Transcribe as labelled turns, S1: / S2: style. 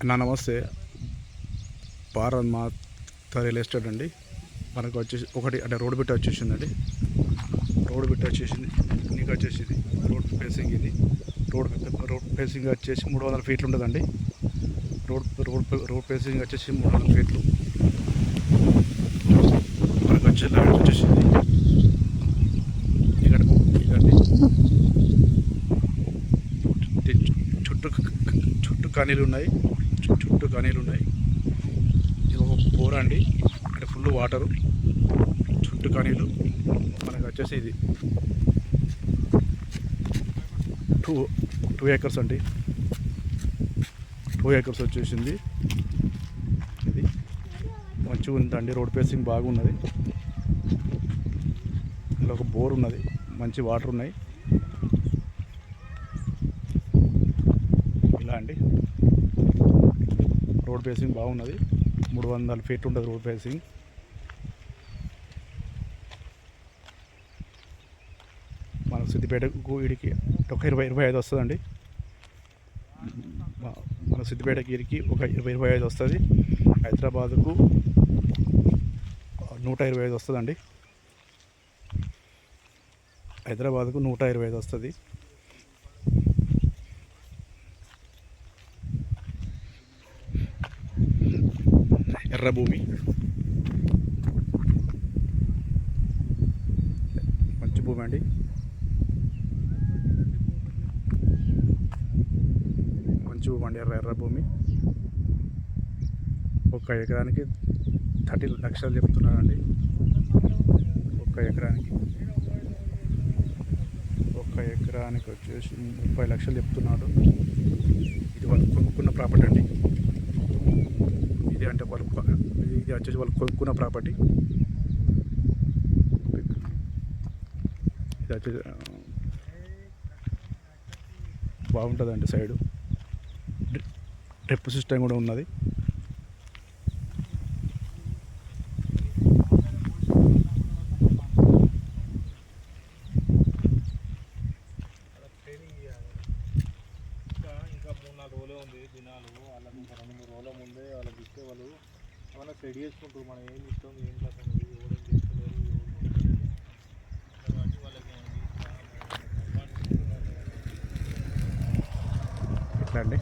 S1: అన్న నమస్తే. భారత్ మాత real estate అండి. మనకు వచ్చేసి ఒకటి అంటే రోడ్ బిట్ వచ్చేసిందండి. రోడ్ బిట్ వచ్చేసింది. నీకు వచ్చేసి ఇది రోడ్ ఫేసింగ్. ఇది రోడ్ ఫేసింగ్ వచ్చేసి 300 ఫీట్లు ఉంటుందండి. రోడ్ ఫేసింగ్ వచ్చేసి 300 ఫీట్లు. మనకు వచ్చే ల్యాండ్ వచ్చేసింది ఇక్కడకు ఇదండి. చుట్టూ కానీలు ఉన్నాయి. ఇది ఒక బోర్ అండి. అంటే ఫుల్ వాటరు, చుట్టూ కానీలు. మనకు వచ్చేసి ఇది 2 ఏకర్స్ అండి. 2 ఏకర్స్ వచ్చేసింది. ఇది మంచిగా ఉందండి. రోడ్ ఫేసింగ్ బాగున్నది. ఇలా ఒక బోర్ ఉన్నది, మంచి వాటర్ ఉన్నాయి. ఇలా అండి. రోడ్ ఫేసింగ్ బాగున్నది. 300 ఫీట్ ఉంటుంది రోడ్ ఫేసింగ్. మనకు సిద్దిపేటకు వీడికి ఒక 20-25 వస్తుందండి. మన సిద్దిపేటకి వీడికి ఒక 20-25 వస్తుంది. హైదరాబాదుకు 125 వస్తుందండి. హైదరాబాద్కు 125 వస్తుంది. ఎర్ర భూమి, మంచి భూమి అండి. మంచి భూమి అండి, ఎర్ర భూమి. 1 ఎకరానికి 30 లక్షలు చెప్తున్నారండి. 1 ఎకరానికి వచ్చేసి 30 లక్షలు చెప్తున్నాడు. ఇది వాళ్ళు కొనుక్కున్న ప్రాపర్టీ అండి. ఇది అంటే వాళ్ళు ఇది వచ్చేసి వాళ్ళు కొనుక్కున్న ప్రాపర్టీ. ఇది వచ్చేసి బాగుంటుందండి. సైడు డ్రిప్ సిస్టమ్ కూడా ఉన్నది.
S2: ఇంకా 3-4 రోజులే ఉంది దినాలు. వాళ్ళకి ఇంకా 2-3 రోజుల ముందే వాళ్ళకి ఇస్తే వాళ్ళు ఏమైనా రెడీ చేసుకుంటారు. మనం ఏం ఇస్తాం, ఏం కథ అనేది ఎవరేం చేసుకోలేదు, కాబట్టి వాళ్ళకి
S1: ఎట్లా అండి.